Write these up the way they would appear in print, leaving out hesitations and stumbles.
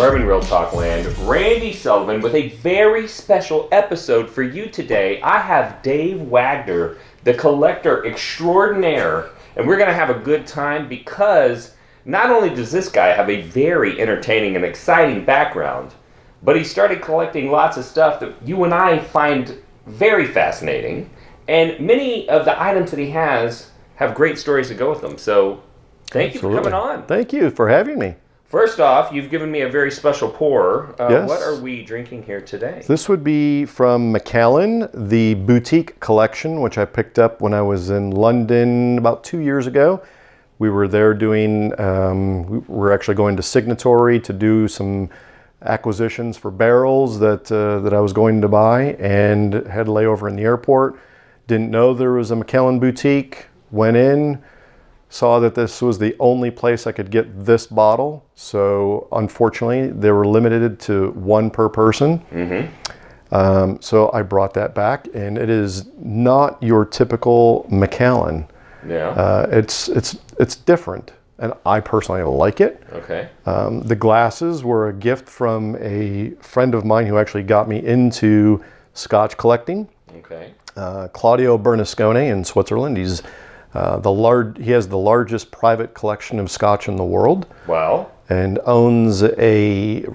Bourbon Real Talk Land, Randy Sullivan with a very special episode for you today. I have Dave Wagner, the collector extraordinaire, and we're going to have a good time because not only does this guy have a very entertaining and exciting background, but he started collecting lots of stuff that you and I find very fascinating, and many of the items that he has have great stories to go with them. So thank you for coming on. Thank you for having me. First off, you've given me a very special pour. Yes. What are we drinking here today? This would be from Macallan, the boutique collection, which I picked up when I was in London about 2 years ago. We were there doing, we were actually going to Signatory to do some acquisitions for barrels that I was going to buy, and had a layover in the airport. Didn't know there was a Macallan boutique. Went in, saw that this was the only place I could get this bottle. So unfortunately, they were limited to one per person. Mm-hmm. So I brought that back, and it is not your typical Macallan. Yeah. It's different, and I personally like it. Okay. The glasses were a gift from a friend of mine who actually got me into Scotch collecting. Okay. Claudio Bernasconi in Switzerland. He has the largest private collection of Scotch in the world. Wow. And owns a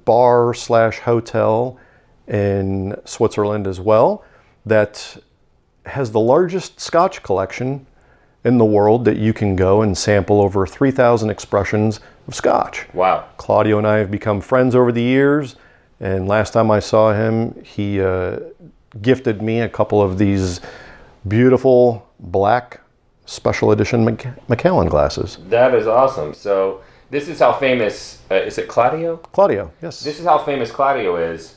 bar/hotel in Switzerland as well that has the largest Scotch collection in the world that you can go and sample over 3,000 expressions of Scotch. Wow. Claudio and I have become friends over the years, and last time I saw him, he gifted me a couple of these beautiful black special edition Macallan glasses. That is awesome. So this is how famous, is it Claudio? Claudio, yes. This is how famous Claudio is.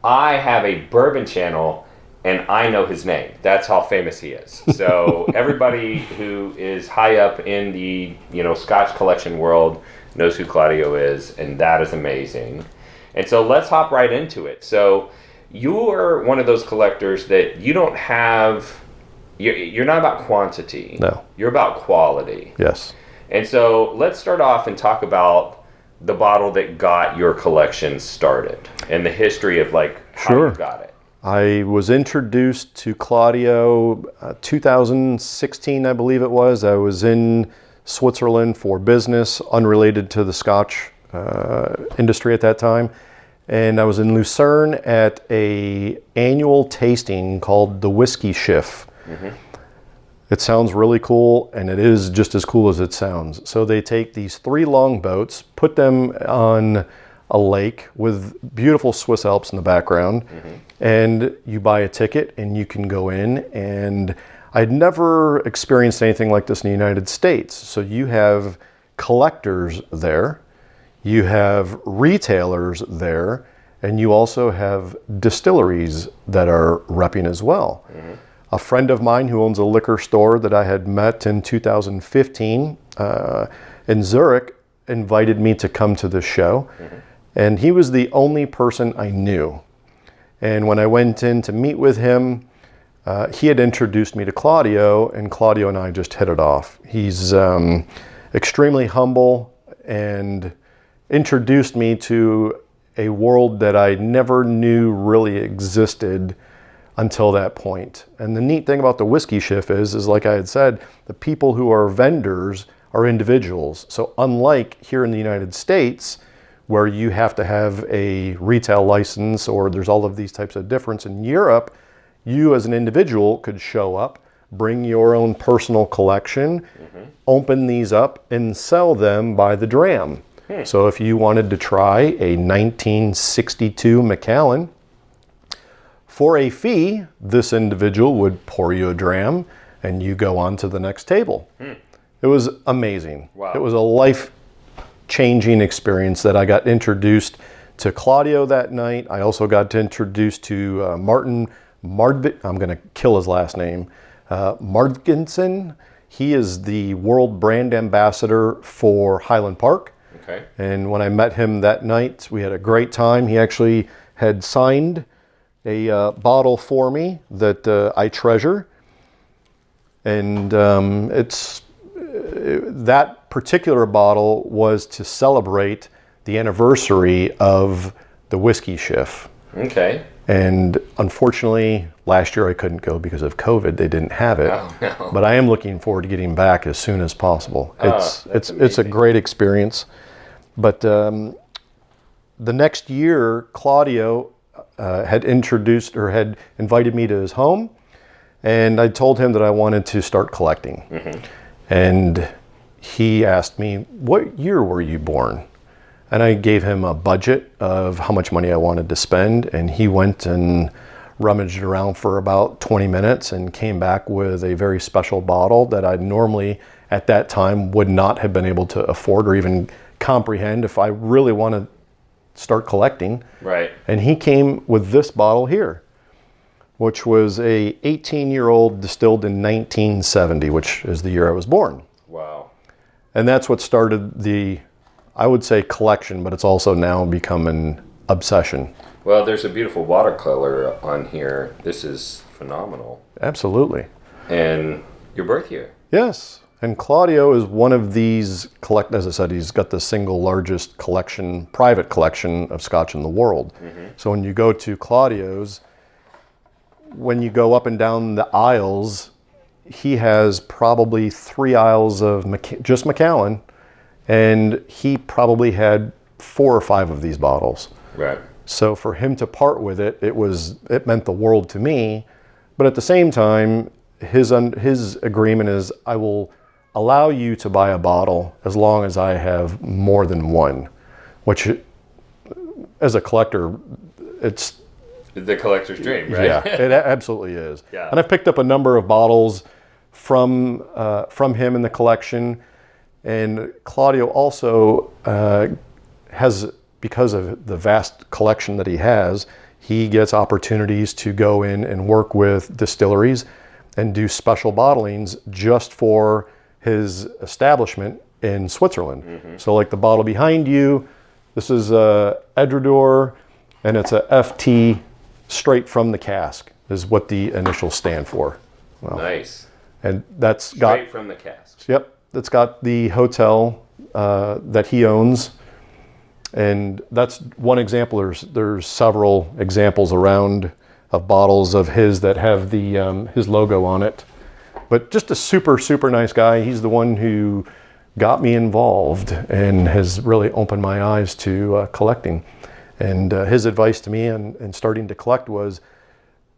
I have a bourbon channel, and I know his name. That's how famous he is. So everybody who is high up in the Scotch collection world knows who Claudio is, and that is amazing. And so let's hop right into it. So you're one of those collectors that you don't have, you're not about quantity. No. You're about quality. Yes. And so let's start off and talk about the bottle that got your collection started and the history of how you got it. I was introduced to Claudio 2016, I believe it was. I was in Switzerland for business, unrelated to the Scotch industry at that time. And I was in Lucerne at a annual tasting called the Whisky Shift. Mm-hmm. It sounds really cool, and it is just as cool as it sounds. So they take these 3 long boats, put them on a lake with beautiful Swiss Alps in the background, mm-hmm. and you buy a ticket and you can go in. And I'd never experienced anything like this in the United States. So you have collectors there, you have retailers there, and you also have distilleries that are repping as well. Mm-hmm. A friend of mine who owns a liquor store that I had met in 2015 in Zurich invited me to come to this show. Mm-hmm. And he was the only person I knew. And when I went in to meet with him, he had introduced me to Claudio, and Claudio and I just hit it off. He's extremely humble and introduced me to a world that I never knew really existed until that point. And the neat thing about the Whisky Shift is like I had said, the people who are vendors are individuals. So unlike here in the United States, where you have to have a retail license or there's all of these types of difference, in Europe, you as an individual could show up, bring your own personal collection, mm-hmm. open these up and sell them by the dram. So if you wanted to try a 1962 Macallan, for a fee, this individual would pour you a dram and you go on to the next table. It was amazing. Wow. It was a life-changing experience that I got introduced to Claudio that night. I also got to introduce to Martin Mardvik. I'm going to kill his last name. Mardvinson. He is the world brand ambassador for Highland Park. Okay. And when I met him that night, we had a great time. He actually had signed a bottle for me that I treasure. And that particular bottle was to celebrate the anniversary of the Whisky Shift. Okay. And unfortunately, last year I couldn't go because of COVID. They didn't have it. Oh, no. But I am looking forward to getting back as soon as possible. It's a great experience. But the next year, Claudio had invited me to his home, and I told him that I wanted to start collecting. Mm-hmm. And he asked me, "What year were you born?" And I gave him a budget of how much money I wanted to spend, and he went and rummaged around for about 20 minutes and came back with a very special bottle that I normally at that time would not have been able to afford or even comprehend if I really want to start collecting. Right. And he came with this bottle here, which was a 18-year-old distilled in 1970, which is the year I was born. Wow. And that's what started the, I would say, collection, but it's also now become an obsession. Well, there's a beautiful watercolor on here. This is phenomenal. Absolutely. And your birth year. Yes. And Claudio is one of these as I said, he's got the single largest collection, private collection of Scotch in the world. Mm-hmm. So when you go to Claudio's, when you go up and down the aisles, he has probably 3 aisles of just Macallan, and he probably had 4 or 5 of these bottles. Right. So for him to part with it, it meant the world to me. But at the same time, his agreement is, I will allow you to buy a bottle as long as I have more than one, which as a collector, it's the collector's dream, right? Yeah, it absolutely is. Yeah. And I've picked up a number of bottles from him in the collection, and Claudio also has, because of the vast collection that he has, he gets opportunities to go in and work with distilleries and do special bottlings just for his establishment in Switzerland. Mm-hmm. So like the bottle behind you, this is a Edrador, and it's a FT straight from the cask is what the initials stand for. Well, nice. And that's straight from the cask. Yep. That's got the hotel that he owns. And that's one example. There's several examples around of bottles of his that have the his logo on it. But just a super, super nice guy. He's the one who got me involved and has really opened my eyes to collecting. And his advice to me in starting to collect was,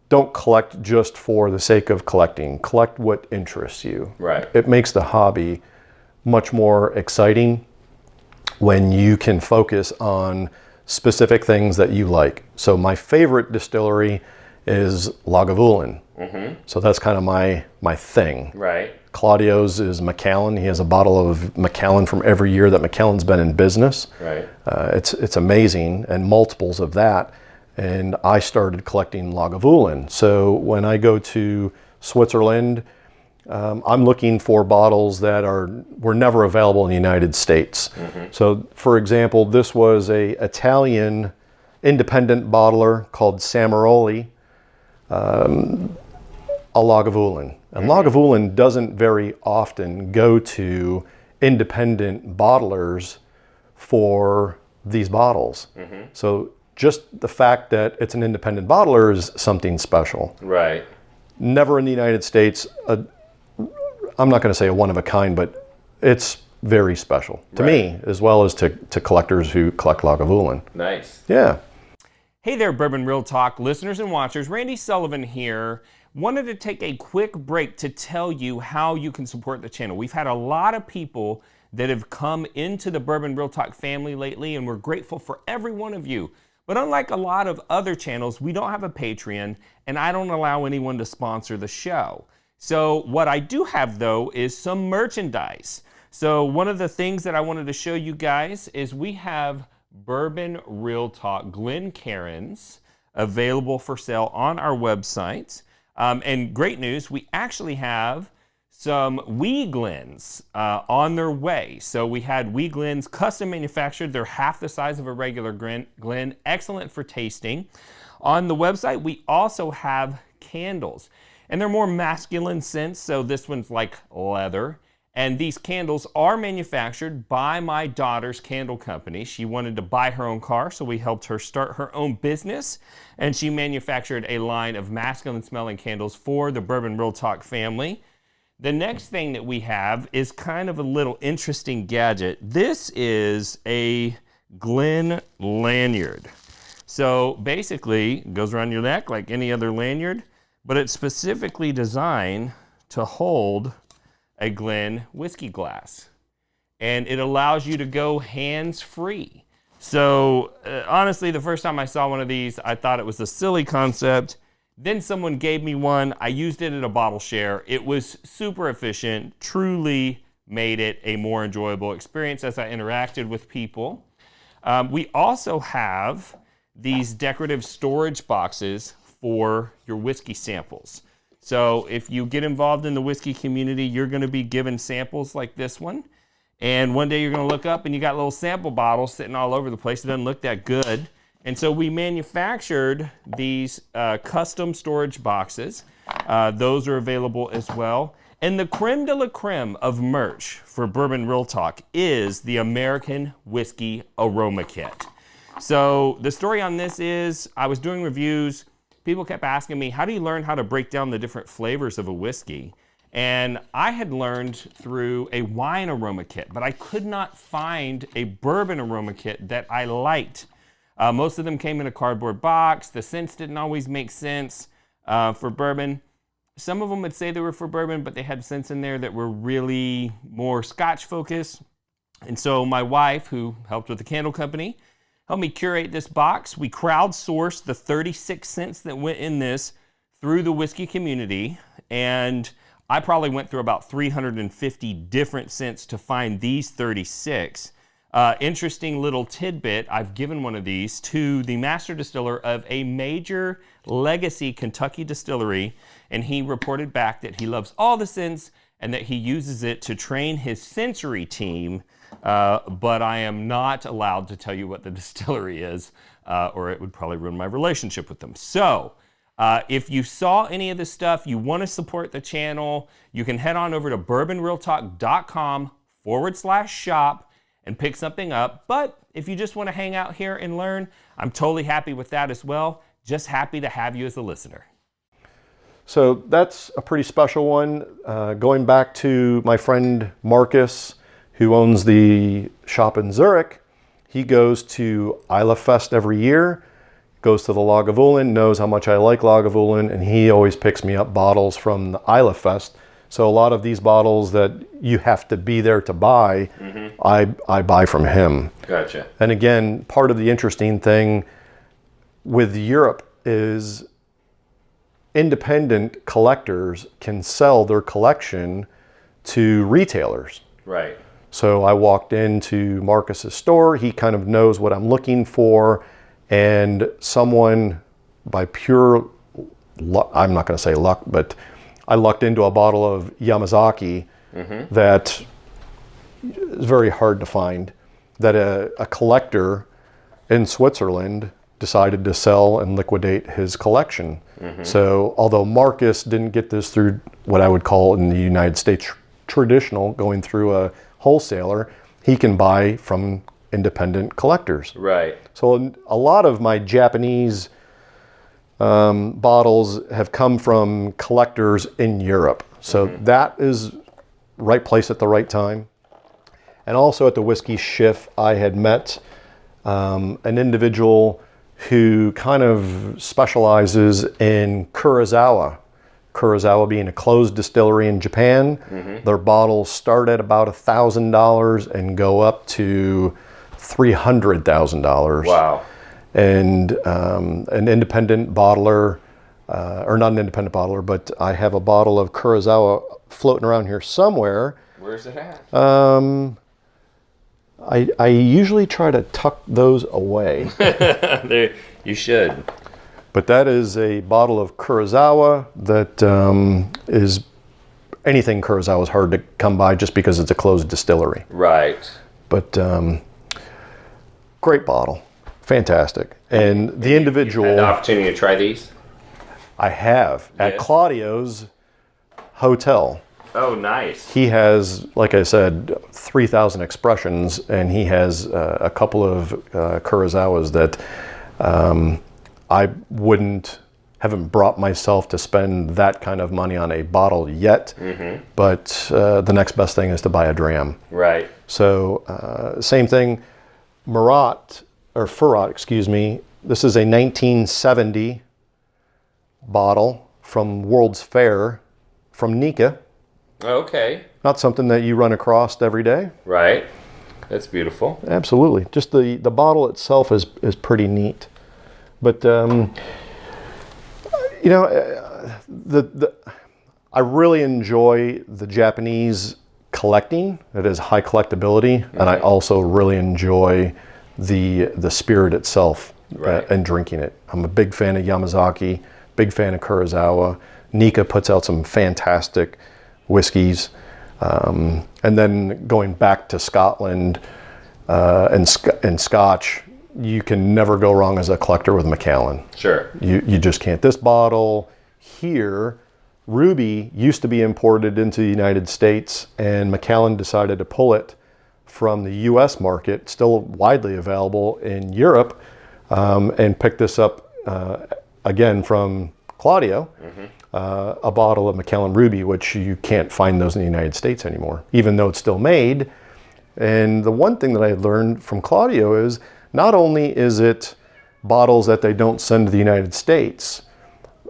don't collect just for the sake of collecting. Collect what interests you. Right. It makes the hobby much more exciting when you can focus on specific things that you like. So my favorite distillery is Lagavulin. Mm-hmm. So that's kind of my thing. Right. Claudio's is Macallan. He has a bottle of Macallan from every year that Macallan's been in business. Right. It's amazing, and multiples of that. And I started collecting Lagavulin. So when I go to Switzerland, I'm looking for bottles that were never available in the United States. Mm-hmm. So, for example, this was a Italian independent bottler called Samaroli, a Lagavulin. And mm-hmm. Lagavulin doesn't very often go to independent bottlers for these bottles. Mm-hmm. So just the fact that it's an independent bottler is something special. Right. Never in the United States, I'm not going to say a one of a kind, but it's very special to me, as well as to collectors who collect Lagavulin. Nice. Yeah. Hey there, Bourbon Real Talk listeners and watchers. Randy Sullivan here. Wanted to take a quick break to tell you how you can support the channel. We've had a lot of people that have come into the Bourbon Real Talk family lately, and we're grateful for every one of you. But unlike a lot of other channels, we don't have a Patreon, and I don't allow anyone to sponsor the show. So what I do have, though, is some merchandise. So one of the things that I wanted to show you guys is we have Bourbon Real Talk Glencairns available for sale on our website. And great news, we actually have some Wee Glens on their way. So we had Wee Glens custom manufactured. They're half the size of a regular Glen, excellent for tasting. On the website, we also have candles. And they're more masculine scents, so this one's like leather. And these candles are manufactured by my daughter's candle company. She wanted to buy her own car, so we helped her start her own business. And she manufactured a line of masculine smelling candles for the Bourbon Real Talk family. The next thing that we have is kind of a little interesting gadget. This is a Glen lanyard. So basically, it goes around your neck like any other lanyard, but it's specifically designed to hold a Glen whiskey glass. And it allows you to go hands-free. So honestly, the first time I saw one of these, I thought it was a silly concept. Then someone gave me one. I used it at a bottle share. It was super efficient, truly made it a more enjoyable experience as I interacted with people. We also have these decorative storage boxes for your whiskey samples. So if you get involved in the whiskey community, you're going to be given samples like this one. And one day you're going to look up and you got little sample bottles sitting all over the place. It doesn't look that good. And so we manufactured these custom storage boxes. Those are available as well. And the creme de la creme of merch for Bourbon Real Talk is the American Whiskey Aroma Kit. So the story on this is I was doing reviews. People kept asking me, how do you learn how to break down the different flavors of a whiskey? And I had learned through a wine aroma kit, but I could not find a bourbon aroma kit that I liked. Most of them came in a cardboard box. The scents didn't always make sense for bourbon. Some of them would say they were for bourbon, but they had scents in there that were really more Scotch focused. And so my wife, who helped with the candle company, helped me curate this box. We crowdsourced the 36 scents that went in this through the whiskey community, and I probably went through about 350 different scents to find these 36. Interesting little tidbit, I've given one of these to the master distiller of a major legacy Kentucky distillery, and he reported back that he loves all the scents and that he uses it to train his sensory team. But I am not allowed to tell you what the distillery is, or it would probably ruin my relationship with them. So if you saw any of this stuff, you want to support the channel, you can head on over to bourbonrealtalk.com/shop and pick something up. But if you just want to hang out here and learn, I'm totally happy with that as well. Just happy to have you as a listener. So that's a pretty special one. Going back to my friend Marcus, who owns the shop in Zurich, he goes to Isla Fest every year, goes to the Lagavulin, knows how much I like Lagavulin, and he always picks me up bottles from the Isla Fest. So a lot of these bottles that you have to be there to buy, I buy from him. Gotcha. And again, part of the interesting thing with Europe is independent collectors can sell their collection to retailers. Right. So I walked into Marcus's store. He kind of knows what I'm looking for, and someone by pure luck, I'm not going to say luck, but I lucked into a bottle of Yamasaki that is very hard to find, that a collector in Switzerland decided to sell and liquidate his collection. So although Marcus didn't get this through what I would call in the United States traditional, going through a wholesaler, he can buy from independent collectors. Right. So a lot of my Japanese bottles have come from collectors in Europe. So that is right place at the right time. And also at the Whiskey Schiff, I had met an individual who kind of specializes in Kurosawa. Kurosawa being a closed distillery in Japan. Their bottles start at about $1,000 and go up to $300,000. Wow. And an independent bottler, or not an independent bottler, but I have a bottle of Kurosawa floating around here somewhere. Where's it at? I usually try to tuck those away. There, you should. But that is a bottle of Kurosawa that is, anything Kurosawa is hard to come by just because it's a closed distillery. Right. But great bottle. Fantastic. And the individual... You've had the opportunity to try these? I have. At Yes. Claudio's hotel. Oh, nice. He has, like I said, 3,000 expressions, and he has a couple of Kurosawas that I haven't brought myself to spend that kind of money on a bottle yet, but the next best thing is to buy a dram. Right. So same thing, Furat, excuse me. This is a 1970 bottle from World's Fair from Nika. Okay. Not something that you run across every day. Right. That's beautiful. Absolutely. Just the bottle itself is pretty neat. But I really enjoy the Japanese collecting. It is high collectability, and I also really enjoy the spirit itself and drinking it. I'm a big fan of Yamasaki, big fan of Kurosawa. Nika puts out some fantastic whiskeys. And then going back to Scotland and Scotch, you can never go wrong as a collector with Macallan. Sure. You just can't. This bottle here, Ruby, used to be imported into the United States, and Macallan decided to pull it from the U.S. market, still widely available in Europe, and pick this up again from Claudio, a bottle of Macallan Ruby, which you can't find those in the United States anymore, even though it's still made. And the one thing that I learned from Claudio is not only is it bottles that they don't send to the United States,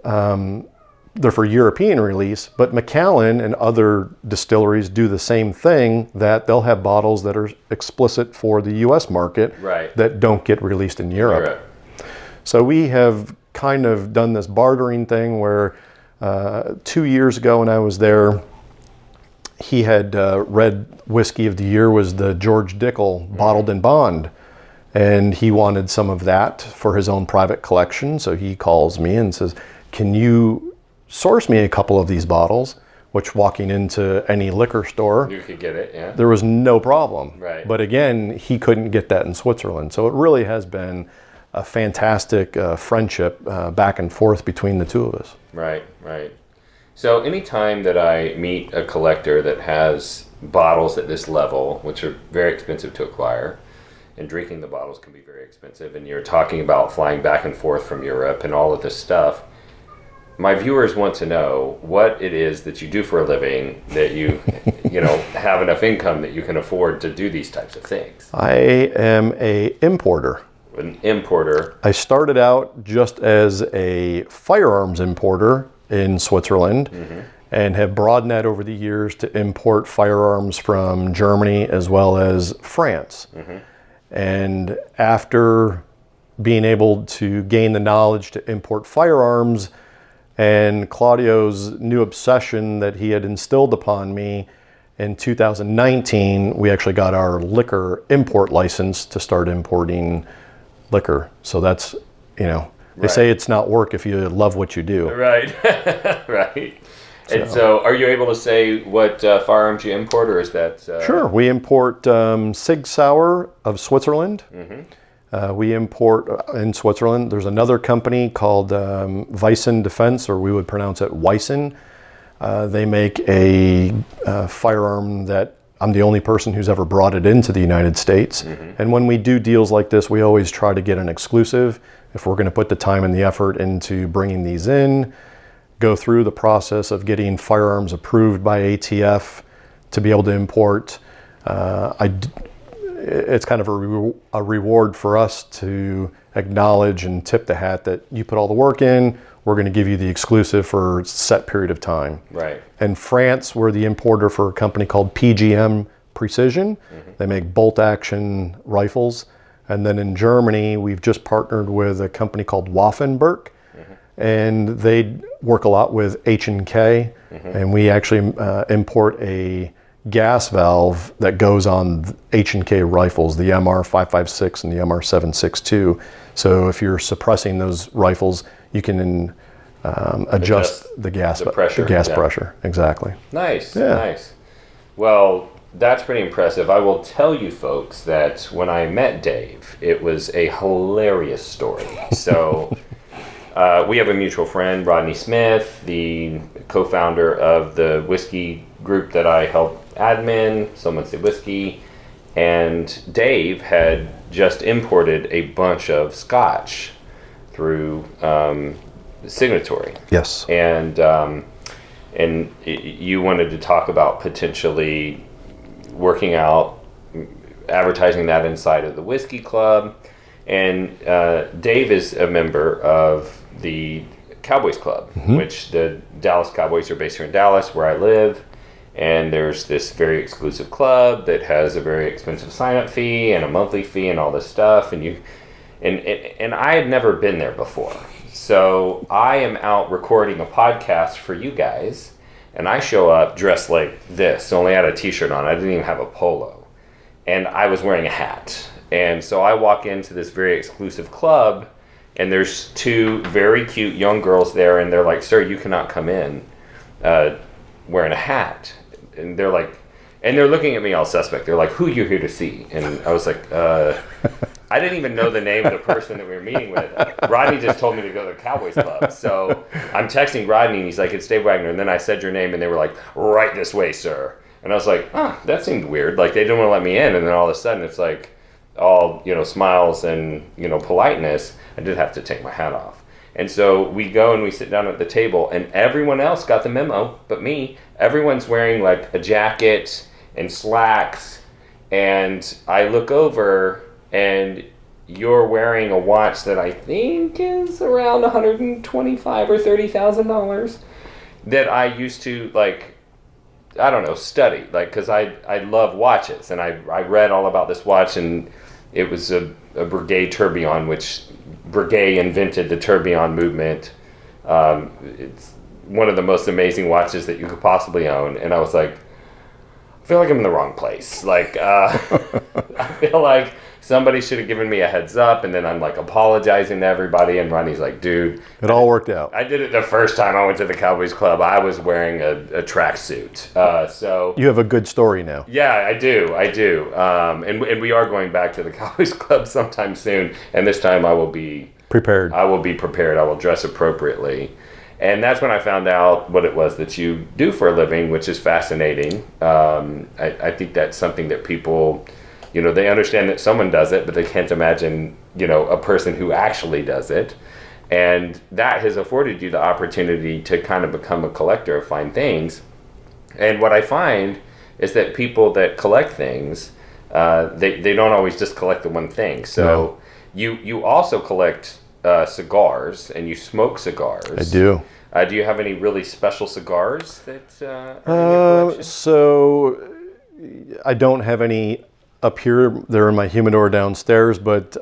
they're for European release, but Macallan and other distilleries do the same thing, that they'll have bottles that are explicit for the U.S. market that don't get released in Europe. So we have kind of done this bartering thing where 2 years ago when I was there, he had red whiskey of the year was the George Dickel Bottled in Bond. And he wanted some of that for his own private collection. So he calls me and says, can you source me a couple of these bottles? Which, walking into any liquor store, you could get it, yeah. There was no problem. Right. But again, he couldn't get that in Switzerland. So it really has been a fantastic friendship back and forth between the two of us. Right, right. So anytime that I meet a collector that has bottles at this level, which are very expensive to acquire, and drinking the bottles can be very expensive, and you're talking about flying back and forth from Europe and all of this stuff, my viewers want to know what it is that you do for a living, that you have enough income that you can afford to do these types of things. I am an importer. An importer. I started out just as a firearms importer in Switzerland, and have broadened that over the years to import firearms from Germany as well as France. And after being able to gain the knowledge to import firearms and Claudio's new obsession that he had instilled upon me, in 2019, we actually got our liquor import license to start importing liquor. So that's, they say it's not work if you love what you do. Right, right. And so are you able to say what firearms you import, or is that... Sure. We import Sig Sauer of Switzerland. We import in Switzerland. There's another company called Weissen Defense, or we would pronounce it Weissen. They make a firearm that I'm the only person who's ever brought it into the United States. And when we do deals like this, we always try to get an exclusive. If we're going to put the time and the effort into bringing these in, go through the process of getting firearms approved by ATF to be able to import. It's kind of a reward for us to acknowledge and tip the hat that you put all the work in. We're going to give you the exclusive for a set period of time. Right. In France, we're the importer for a company called PGM Precision. They make bolt action rifles. And then in Germany, we've just partnered with a company called Waffenberg. And they work a lot with H&K, and we actually import a gas valve that goes on H&K rifles, the MR556 and the MR762. So if you're suppressing those rifles, you can adjust the gas pressure. Pressure. Exactly. Nice, Yeah. nice. Well, that's pretty impressive. I will tell you folks that when I met Dave, it was a hilarious story. So We have a mutual friend, Rodney Smith, the co-founder of the whiskey group that I help admin, Someone Say Whisky, and Dave had just imported a bunch of Scotch through Signatory. Yes. And you wanted to talk about potentially working out, advertising that inside of the Whiskey Club. And Dave is a member of the Cowboys Club, which the Dallas Cowboys are based here in Dallas, where I live. And there's this very exclusive club that has a very expensive sign-up fee and a monthly fee and all this stuff. And I had never been there before. So I am out recording a podcast for you guys, and I show up dressed like this. Only had a t-shirt on. I didn't even have a polo. And I was wearing a hat. And so I walk into this very exclusive club, and there's two very cute young girls there, and they're like, "Sir, you cannot come in wearing a hat." And they're like, and they're looking at me all suspect. They're like, "Who are you here to see?" And I was like, I didn't even know the name of the person that we were meeting with. Rodney just told me to go to the Cowboys Club. So I'm texting Rodney, and he's like, "It's Dave Wagner." And then I said your name, and they were like, "Right this way, sir." And I was like, that seemed weird. Like, they didn't want to let me in. And then all of a sudden, it's like all, smiles and, politeness. I did have to take my hat off. And so we go and we sit down at the table, and everyone else got the memo but me. Everyone's wearing like a jacket and slacks. And I look over, and you're wearing a watch that I think is around $125,000 or $30,000 that I used to, like, I don't know, study, like, because I love watches, and I read all about this watch, and it was a Breguet tourbillon, which Breguet invented the tourbillon movement. It's one of the most amazing watches that you could possibly own, and I was like, I feel like I'm in the wrong place. Like, I feel like somebody should have given me a heads up, and then I'm like apologizing to everybody, and Ronnie's like, "Dude, it all worked out." I did it the first time I went to the Cowboys Club. I was wearing a tracksuit. So you have a good story now. Yeah, I do. And we are going back to the Cowboys Club sometime soon, and this time I will be prepared. I will be prepared. I will dress appropriately. And that's when I found out what it was that you do for a living, which is fascinating. I think that's something that people, they understand that someone does it, but they can't imagine, a person who actually does it. And that has afforded you the opportunity to kind of become a collector of fine things. And what I find is that people that collect things, they don't always just collect the one thing. So you also collect cigars, and you smoke cigars. I do. Do you have any really special cigars that are in your collection? So I don't have any up here. They're in my humidor downstairs, but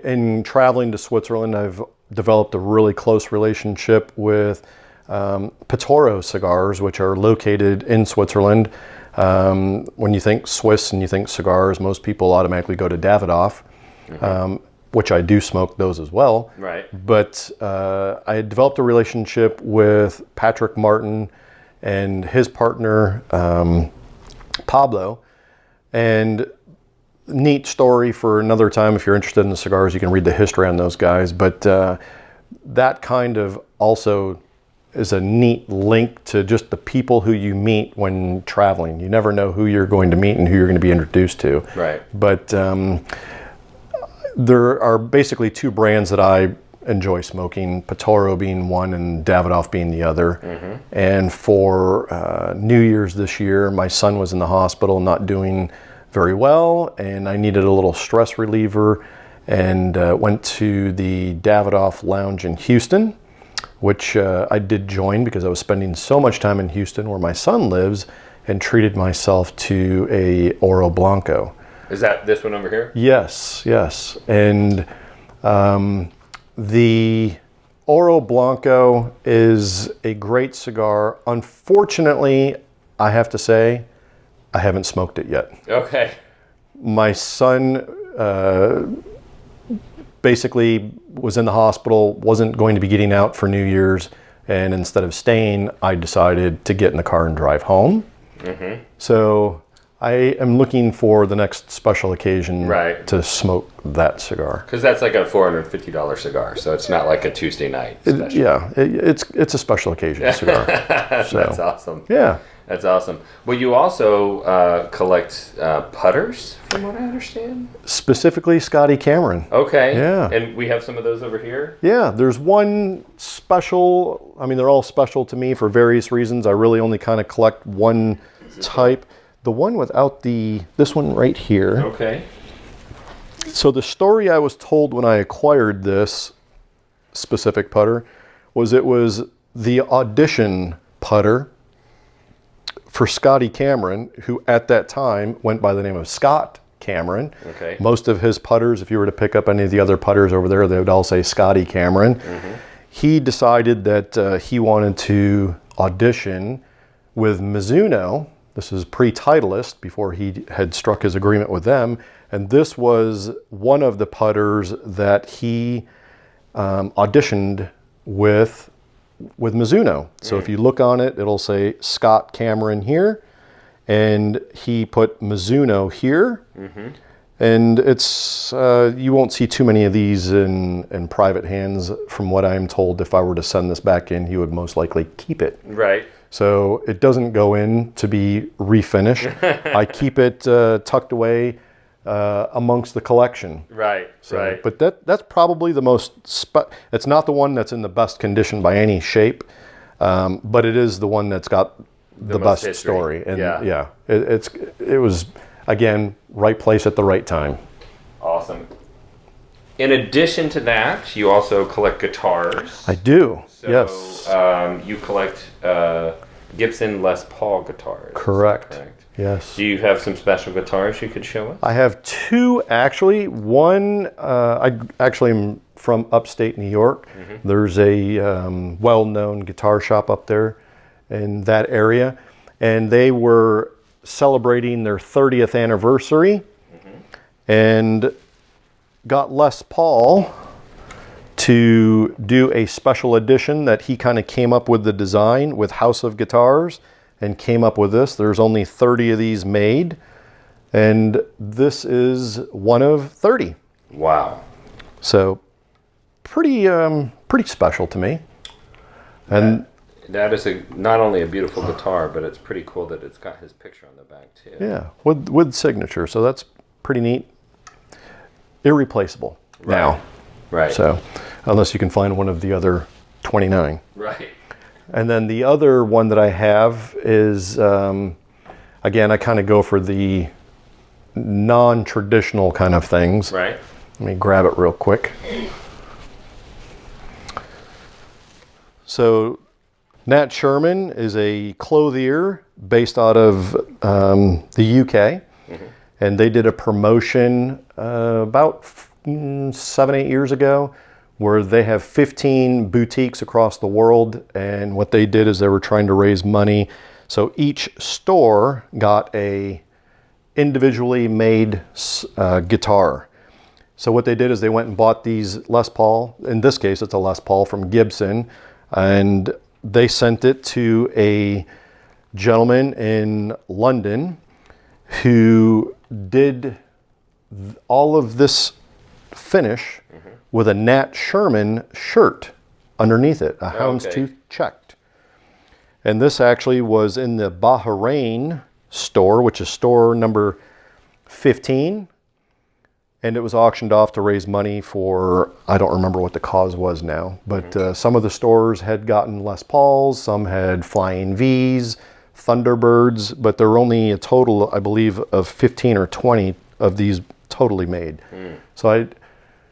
in traveling to Switzerland, I've developed a really close relationship with Pittoro cigars, which are located in Switzerland. When you think Swiss and you think cigars, most people automatically go to Davidoff. Which I do smoke those as well. Right. But I had developed a relationship with Patrick Martin and his partner, Pablo. And neat story for another time. If you're interested in the cigars, you can read the history on those guys. But that kind of also is a neat link to just the people who you meet when traveling. You never know who you're going to meet and who you're going to be introduced to. Right. But there are basically two brands that I enjoy smoking, Pittoro being one and Davidoff being the other. And for New Year's this year, my son was in the hospital not doing very well, and I needed a little stress reliever, and went to the Davidoff Lounge in Houston, which I did join because I was spending so much time in Houston where my son lives, and treated myself to a Oro Blanco. Is that this one over here? Yes. And the Oro Blanco is a great cigar. Unfortunately, I have to say, I haven't smoked it yet. Okay. My son basically was in the hospital, wasn't going to be getting out for New Year's, and instead of staying, I decided to get in the car and drive home. So I am looking for the next special occasion Right. to smoke that cigar. Because that's like a $450 cigar, so it's not like a Tuesday night special. It's a special occasion cigar. So, That's awesome. yeah. That's awesome. Well, you also collect putters, from what I understand. Specifically Scotty Cameron. Okay. Yeah. And we have some of those over here. Yeah, there's one special. I mean, they're all special to me for various reasons. I really only kind of collect one type. The one without this one right here. Okay. So the story I was told when I acquired this specific putter was it was the audition putter for Scotty Cameron, who at that time went by the name of Scott Cameron. Okay. Most of his putters, if you were to pick up any of the other putters over there, they would all say Scotty Cameron. Mm-hmm. He decided that he wanted to audition with Mizuno. This is pre-Titleist, before he had struck his agreement with them. And this was one of the putters that he auditioned with Mizuno. So if you look on it, it'll say Scott Cameron here. And he put Mizuno here. Mm-hmm. And it's you won't see too many of these in private hands. From what I'm told, if I were to send this back in, he would most likely keep it. Right. So it doesn't go in to be refinished. I keep it tucked away amongst the collection. Right, So, right. But that's probably the most, it's not the one that's in the best condition by any shape, but it is the one that's got the most best history. story. And Yeah. it was, again, right place at the right time. Awesome. In addition to that, you also collect guitars. I do, So, yes. you collect Gibson Les Paul guitars. Correct. Correct. Yes. Do you have some special guitars you could show us? I have two, actually. One, I actually am from upstate New York. Mm-hmm. There's a well-known guitar shop up there in that area, and they were celebrating their 30th anniversary, and got Les Paul to do a special edition that he kind of came up with the design with House of Guitars, and came up with this. There's only 30 of these made, and this is one of 30. Wow. So pretty special to me. And That is not only a beautiful guitar, but it's pretty cool that it's got his picture on the back too. yeah, with signature. So that's pretty neat. Irreplaceable now. Right. So unless you can find one of the other 29. Right. And then the other one that I have is, again, I kind of go for the non-traditional kind of things. Right. Let me grab it real quick. So Nat Sherman is a clothier based out of the UK. Mm-hmm. And they did a promotion about 7-8 years ago where they have 15 boutiques across the world. And what they did is they were trying to raise money. So each store got a individually made guitar. So what they did is they went and bought these Les Paul. In this case, it's a Les Paul from Gibson. And they sent it to a gentleman in London who did all of this finish with a Nat Sherman shirt underneath it, a houndstooth checked. And this actually was in the Bahrain store, which is store number 15. And it was auctioned off to raise money for, I don't remember what the cause was now, but some of the stores had gotten Les Pauls, some had Flying V's, Thunderbirds, but there were only a total, I believe, of 15 or 20 of these totally made. So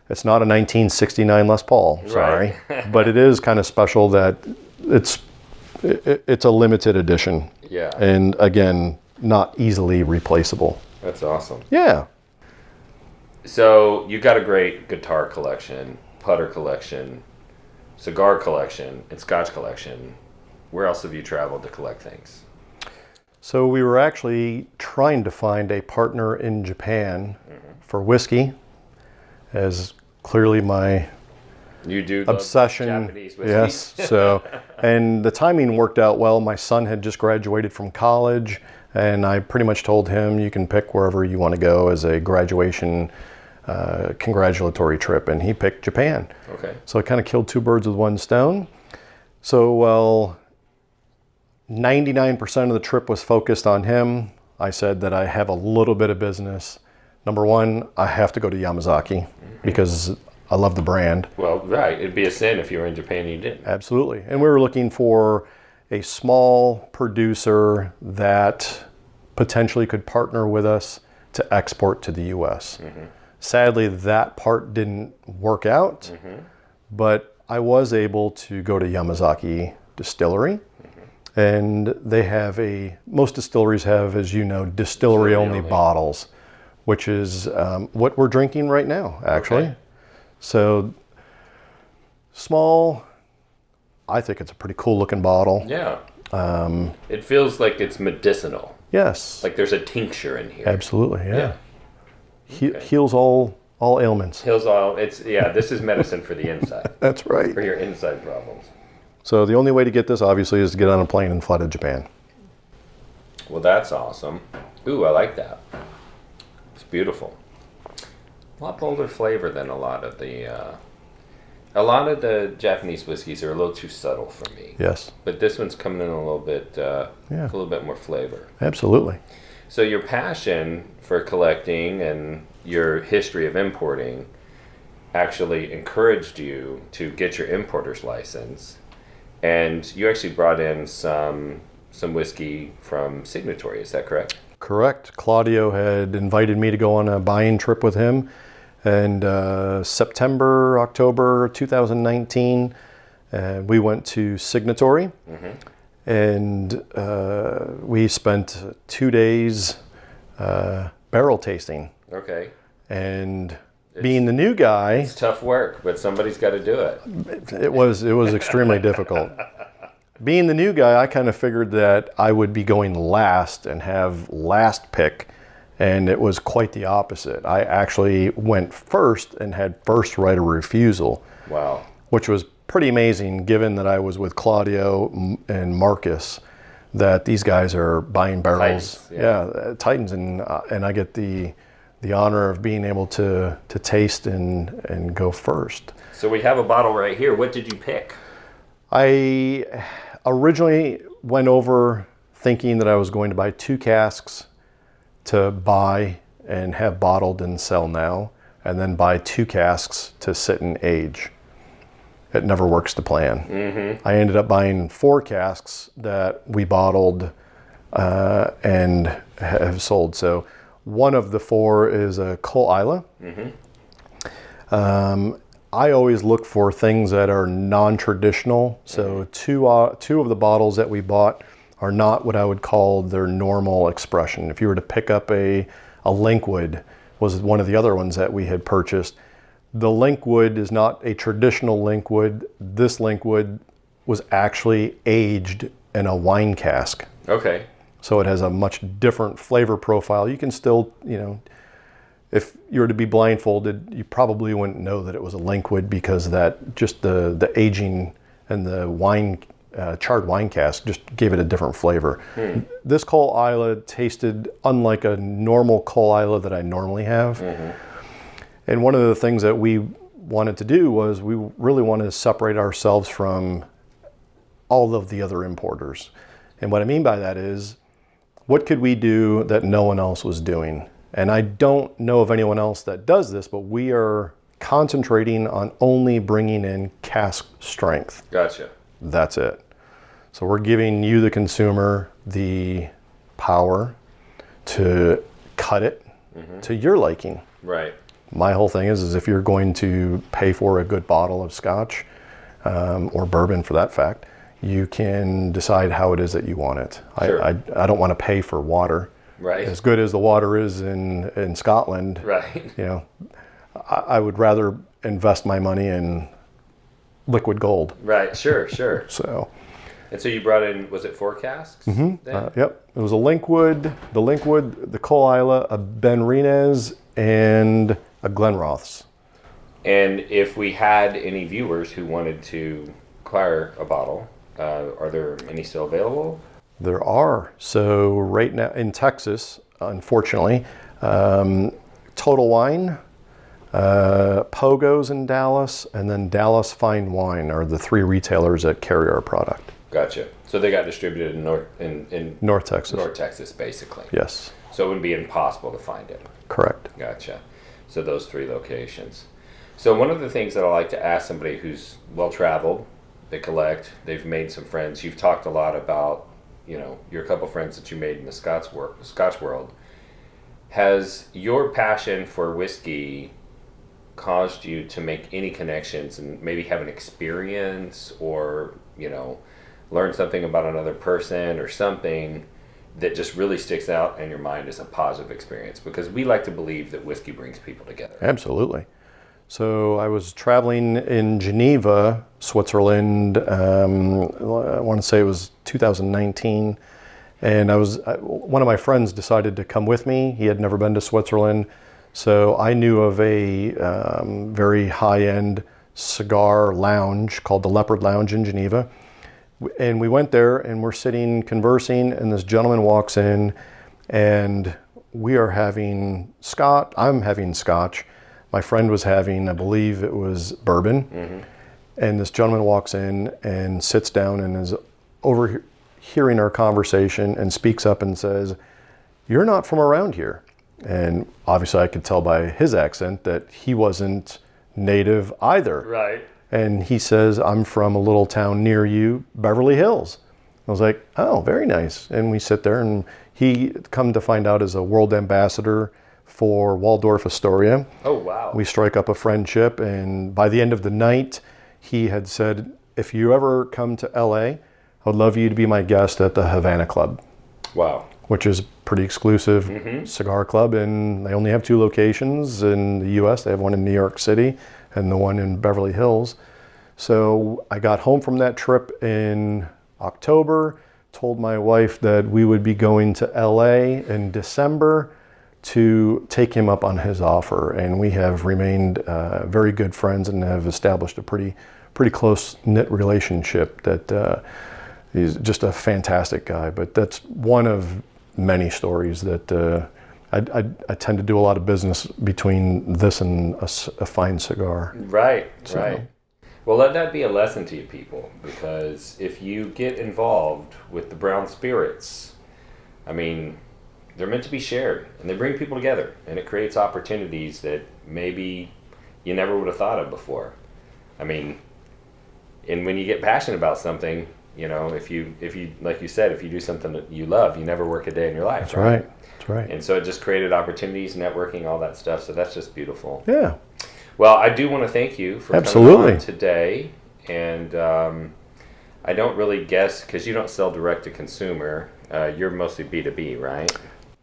it's not a 1969 Les Paul, sorry, Right. but it is kind of special that it's a limited edition. Yeah. And again, not easily replaceable. That's awesome. Yeah. So you got a great guitar collection, putter collection, cigar collection, and Scotch collection. Where else have you traveled to collect things? So we were actually trying to find a partner in Japan for whiskey, as clearly my You do love obsession. Japanese whiskey. Yes. So, and the timing worked out well. My son had just graduated from college. And I pretty much told him, you can pick wherever you want to go as a graduation congratulatory trip. And he picked Japan. Okay. So I kind of killed two birds with one stone. So while 99% of the trip was focused on him, I said that I have a little bit of business. Number one, I have to go to Yamasaki because I love the brand. Well, right. It'd be a sin if you were in Japan and you didn't. Absolutely. And we were looking for a small producer that potentially could partner with us to export to the U.S. Sadly, that part didn't work out, but I was able to go to Yamasaki Distillery. And they have most distilleries have, as you know, distillery only bottles, which is what we're drinking right now, actually. Okay. So small, I think it's a pretty cool looking bottle. Yeah. It feels like it's medicinal. Yes. Like there's a tincture in here. Absolutely, yeah. Okay. Heals all ailments. Heals all. This is medicine for the inside. That's right. For your inside problems. So the only way to get this, obviously, is to get on a plane and fly to Japan. Well, that's awesome. Ooh, I like that. It's beautiful. A lot bolder flavor than a lot of the Japanese whiskeys are a little too subtle for me. Yes. But this one's coming in a little bit, a little bit more flavor. Absolutely. So your passion for collecting and your history of importing actually encouraged you to get your importer's license. And you actually brought in some whiskey from Signatory, is that correct? Correct. Claudio had invited me to go on a buying trip with him. And October 2019, we went to Signatory. And we spent 2 days barrel tasting. Okay. And being the new guy, it's tough work, but somebody's got to do it. It was extremely difficult. Being the new guy, I kind of figured that I would be going last and have last pick, and it was quite the opposite. I actually went first and had first right of refusal. Wow. Which was pretty amazing, given that I was with Claudio and Marcus, that these guys are buying barrels. Titans, and I get the honor of being able to taste and go first. So we have a bottle right here. What did you pick? I originally went over thinking that I was going to buy 2 casks to buy and have bottled and sell now, and then buy 2 casks to sit and age. It never works to plan. I ended up buying 4 casks that we bottled and have sold. So one of the 4 is a Col Isla. I always look for things that are non-traditional. So two of the bottles that we bought are not what I would call their normal expression. If you were to pick up a Linkwood, was one of the other ones that we had purchased. The Linkwood is not a traditional Linkwood. This Linkwood was actually aged in a wine cask. Okay. So it has a much different flavor profile. You can still, if you were to be blindfolded, you probably wouldn't know that it was a Linkwood because that just the aging and the wine, charred wine cask just gave it a different flavor. This Col Isla tasted unlike a normal Col Isla that I normally have. And one of the things that we wanted to do was we really wanted to separate ourselves from all of the other importers. And what I mean by that is, what could we do that no one else was doing? And I don't know of anyone else that does this, but we are concentrating on only bringing in cask strength. Gotcha. That's it. So we're giving you, the consumer, the power to cut it to your liking. Right. My whole thing is if you're going to pay for a good bottle of Scotch, or bourbon for that fact, you can decide how it is that you want it. Sure. I don't want to pay for water. Right. As good as the water is in Scotland, right. I would rather invest my money in liquid gold. Right, sure. So. And so you brought in, was it 4 casks? Yep. It was a Linkwood, the Col Isla, a Ben Renez, and a Glenrothes. And if we had any viewers who wanted to acquire a bottle, are there any still available? There are. So right now in Texas, unfortunately, Total Wine, Pogo's in Dallas, and then Dallas Fine Wine are the 3 retailers that carry our product. Gotcha. So they got distributed in North Texas. North Texas, basically. Yes. So it wouldn't be impossible to find it. Correct. Gotcha. So those 3 locations. So one of the things that I like to ask somebody who's well-traveled, they collect, they've made some friends. You've talked a lot about, your couple friends that you made in the Scotch world. Has your passion for whiskey caused you to make any connections and maybe have an experience or, learn something about another person or something that just really sticks out in your mind as a positive experience? Because we like to believe that whiskey brings people together. Absolutely. So I was traveling in Geneva, Switzerland. I want to say it was 2019, and one of my friends decided to come with me. He had never been to Switzerland, so I knew of a very high-end cigar lounge called the Leopard Lounge in Geneva. And we went there and we're sitting conversing, and this gentleman walks in, and we are having I'm having Scotch. My friend was having, I believe it was bourbon. Mm-hmm. And this gentleman walks in and sits down and is overhearing our conversation and speaks up and says, "You're not from around here." And obviously I could tell by his accent that he wasn't native either. Right. And he says, "I'm from a little town near you, Beverly Hills." I was like, "Oh, very nice." And we sit there, and he, come to find out, is a world ambassador for Waldorf Astoria. Oh, wow. We strike up a friendship, and by the end of the night, he had said, "If you ever come to LA, I would love you to be my guest at the Havana Club." Wow. Which is pretty exclusive cigar club, and they only have 2 locations in the US. They have one in New York City and the one in Beverly Hills. So I got home from that trip in October, told my wife that we would be going to LA in December to take him up on his offer, and we have remained very good friends and have established a pretty close-knit relationship. That he's just a fantastic guy. But that's one of many stories that I tend to do a lot of business between this and a fine cigar. Right, right. Well, let that be a lesson to you people, because if you get involved with the brown spirits, I mean, they're meant to be shared, and they bring people together, and it creates opportunities that maybe you never would have thought of before. I mean, and when you get passionate about something, if you like you said, if you do something that you love, you never work a day in your life. That's right. That's right. And so it just created opportunities, networking, all that stuff. So that's just beautiful. Yeah. Well, I do want to thank you for Absolutely. coming on today. And I don't really guess, because you don't sell direct to consumer. You're mostly B2B, right?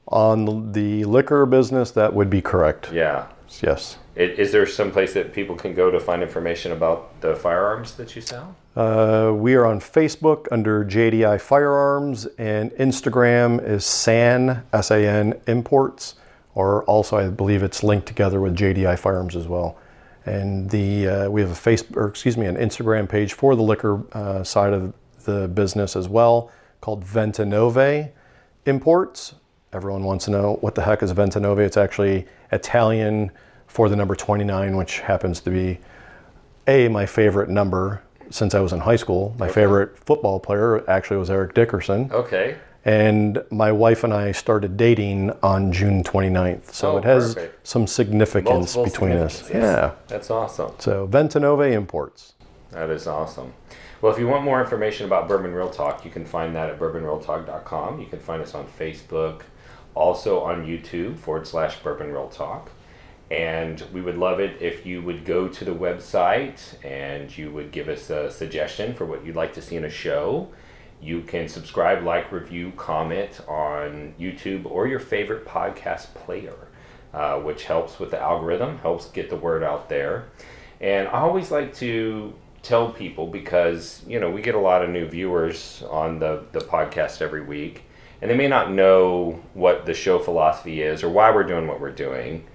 On the liquor business, that would be correct. Yeah. Yes. Is there some place that people can go to find information about the firearms that you sell? We are on Facebook under JDI Firearms, and Instagram is SAN, S-A-N, Imports, or also I believe it's linked together with JDI Firearms as well. And we have an Instagram page for the liquor side of the business as well, called Ventinove Imports. Everyone wants to know what the heck is Ventinove. It's actually Italian for the number 29, which happens to be my favorite number since I was in high school. My favorite football player actually was Eric Dickerson. Okay. And my wife and I started dating on June 29th. So it has some significance between us. Yeah. That's awesome. So Ventinove Imports. That is awesome. Well, if you want more information about Bourbon Real Talk, you can find that at bourbonrealtalk.com. You can find us on Facebook, also on YouTube /Bourbon Real Talk. And we would love it if you would go to the website and you would give us a suggestion for what you'd like to see in a show. You can subscribe, like, review, comment on YouTube or your favorite podcast player, which helps with the algorithm, helps get the word out there. And I always like to tell people, because, we get a lot of new viewers on the podcast every week, and they may not know what the show philosophy is or why we're doing what we're doing.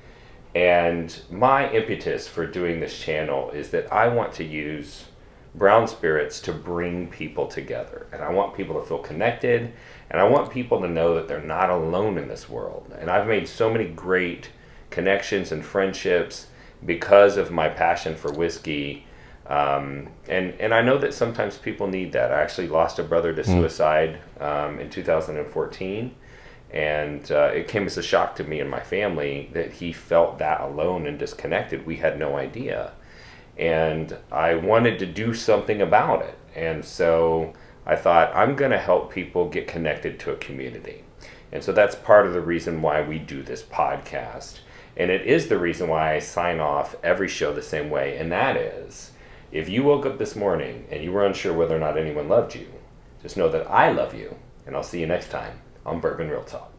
And my impetus for doing this channel is that I want to use brown spirits to bring people together. And I want people to feel connected, and I want people to know that they're not alone in this world. And I've made so many great connections and friendships because of my passion for whiskey. And I know that sometimes people need that. I actually lost a brother to suicide in 2014. And it came as a shock to me and my family that he felt that alone and disconnected. We had no idea. And I wanted to do something about it. And so I thought, I'm going to help people get connected to a community. And so that's part of the reason why we do this podcast. And it is the reason why I sign off every show the same way. And that is, if you woke up this morning and you were unsure whether or not anyone loved you, just know that I love you. And I'll see you next time on Bourbon Real Talk.